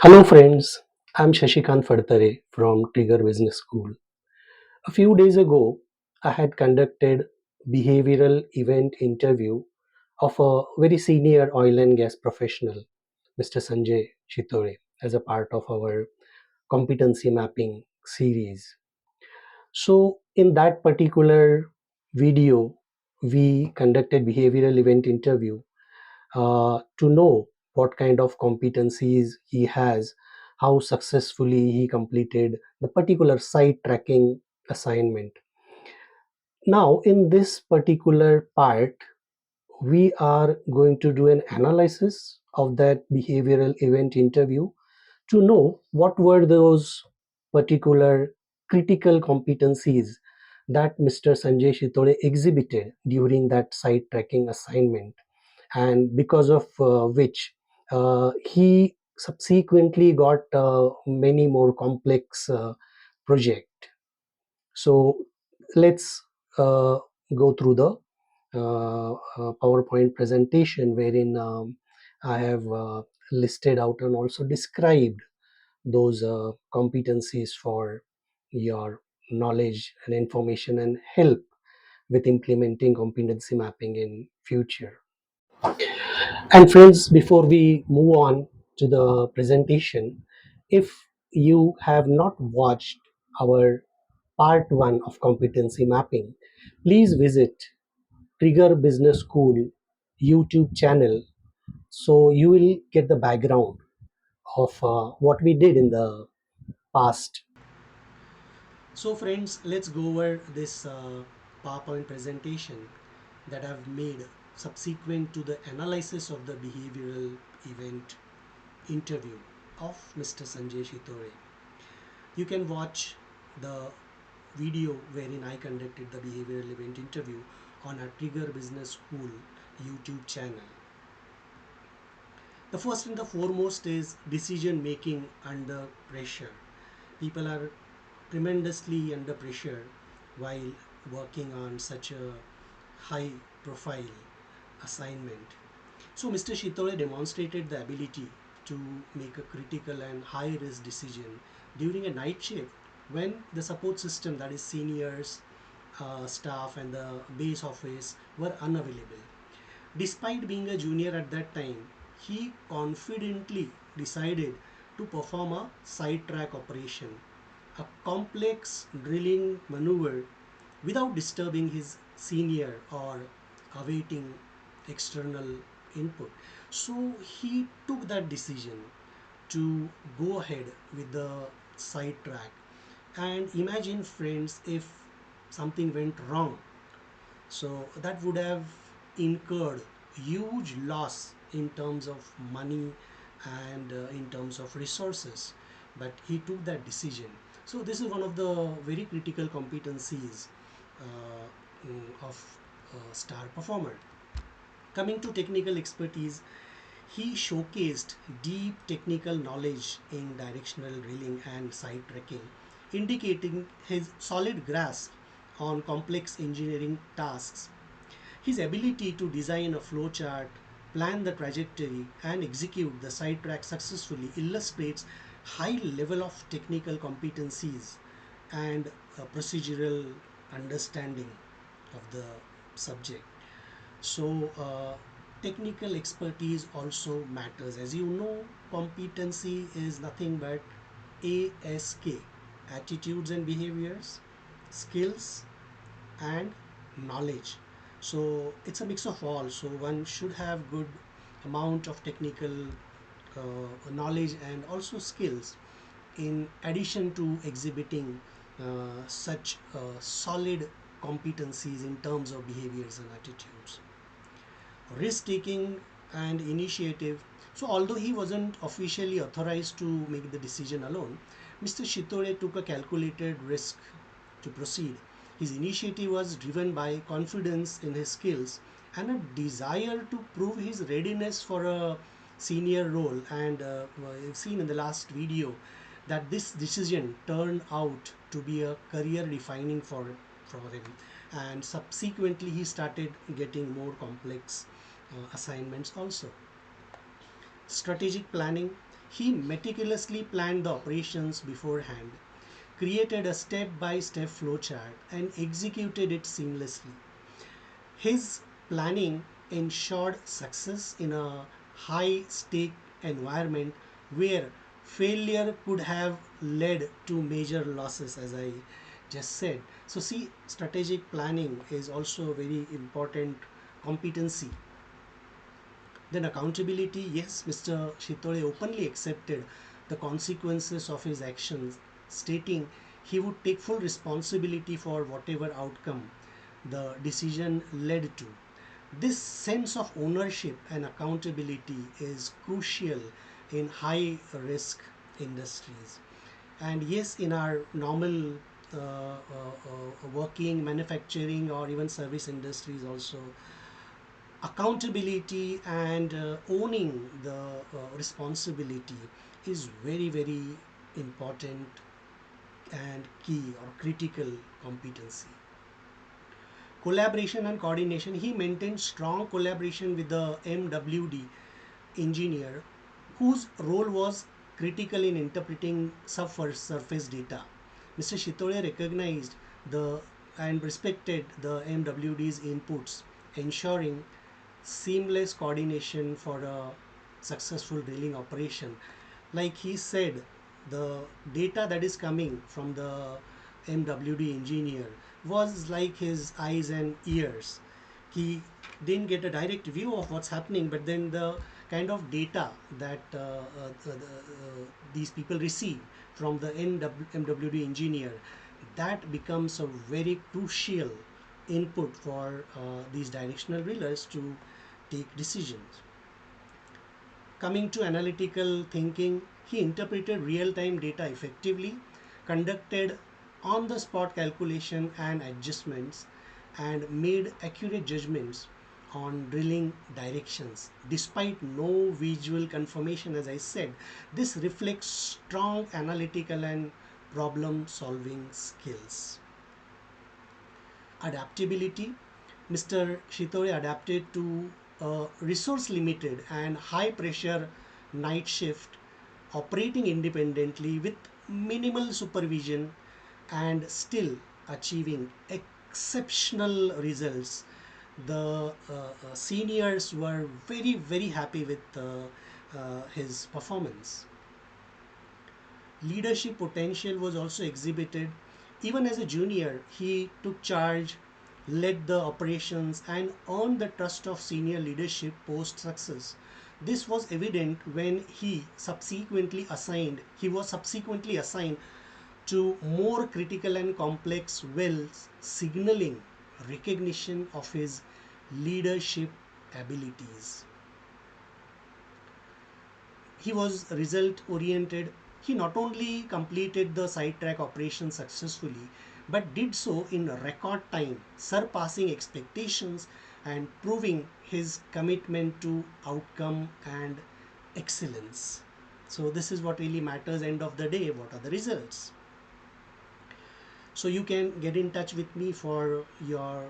Hello friends, I'm Shashikant Fadtare from Trigger Business School. A few days ago, I had conducted behavioral event interview of a very senior oil and gas professional, Mr. Sanjay Shitore, as a part of our competency mapping series. So in that particular video, we conducted behavioral event interview to know what kind of competencies he has, how successfully he completed the particular site tracking assignment. Now, in this particular part, we are going to do an analysis of that behavioral event interview to know what were those particular critical competencies that Mr. Sanjay Shitore exhibited during that site tracking assignment, and because of which he subsequently got many more complex project. So let's go through the PowerPoint presentation wherein I have listed out and also described those competencies for your knowledge and information and help with implementing competency mapping in future. And friends, before we move on to the presentation, if you have not watched our part 1 of competency mapping, please visit Trigger Business School YouTube channel so you will get the background of what we did in the past. So friends, let's go over this PowerPoint presentation that I've made subsequent to the analysis of the behavioral event interview of Mr. Sanjay Shitore. You can watch the video wherein I conducted the behavioral event interview on our Trigger Business School YouTube channel. The first and the foremost is decision making under pressure. People are tremendously under pressure while working on such a high profile assignment. So Mr. Shitore demonstrated the ability to make a critical and high risk decision during a night shift when the support system, that is seniors, staff and the base office, were unavailable. Despite being a junior at that time, he confidently decided to perform a sidetrack operation, a complex drilling maneuver, without disturbing his senior or awaiting external input. So he took that decision to go ahead with the sidetrack. And imagine, friends, if something went wrong, so that would have incurred huge loss in terms of money and in terms of resources, but he took that decision. So this is one of the very critical competencies of a star performer. Coming to technical expertise, he showcased deep technical knowledge in directional drilling and site tracking, indicating his solid grasp on complex engineering tasks. His ability to design a flowchart, plan the trajectory, and execute the sidetrack successfully illustrates high level of technical competencies and a procedural understanding of the subject. So, technical expertise also matters. As you know, competency is nothing but ASK, attitudes and behaviors, skills, and knowledge. So it's a mix of all. So one should have good amount of technical knowledge and also skills in addition to exhibiting such solid competencies in terms of behaviors and attitudes. Risk taking and initiative. So although he wasn't officially authorized to make the decision alone, Mr. Shitore took a calculated risk to proceed. His initiative was driven by confidence in his skills and a desire to prove his readiness for a senior role. And you've seen in the last video that this decision turned out to be a career defining for him. And subsequently, he started getting more complex assignments also. Strategic planning. He meticulously planned the operations beforehand, created a step by step flowchart, and executed it seamlessly. His planning ensured success in a high stake environment where failure could have led to major losses, as I just said. So, see, strategic planning is also a very important competency. Then accountability, yes, Mr. Shitore openly accepted the consequences of his actions, stating he would take full responsibility for whatever outcome the decision led to. This sense of ownership and accountability is crucial in high risk industries. And yes, in our normal working, manufacturing, or even service industries, also accountability and owning the responsibility is very, very important and key or critical competency. Collaboration and coordination, he maintained strong collaboration with the MWD engineer, whose role was critical in interpreting subsurface data. Mr. Shitore recognized the and respected the MWD's inputs, ensuring seamless coordination for a successful drilling operation. Like he said, the data that is coming from the MWD engineer was like his eyes and ears. He didn't get a direct view of what's happening, but then the kind of data that these people receive from the MWD engineer, that becomes a very crucial input for these directional drillers to take decisions. Coming to analytical thinking, he interpreted real time data effectively, conducted on the spot calculation and adjustments, and made accurate judgments on drilling directions. Despite no visual confirmation, as I said, this reflects strong analytical and problem solving skills. Adaptability, Mr. Shitore adapted to a resource limited and high pressure night shift, operating independently with minimal supervision and still achieving exceptional results. The seniors were very, very happy with his performance. Leadership potential was also exhibited. Even as a junior, he took charge, led the operations, and earned the trust of senior leadership post success. This was evident when he was subsequently assigned to more critical and complex wells, signaling recognition of his leadership abilities. He was result oriented. He not only completed the sidetrack operation successfully, but did so in record time, surpassing expectations and proving his commitment to outcome and excellence. So this is what really matters. End of the day, what are the results? So you can get in touch with me for your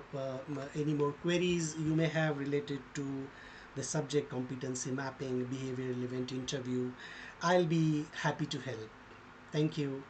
any more queries you may have related to the subject competency mapping, behavioral event interview. I'll be happy to help. Thank you.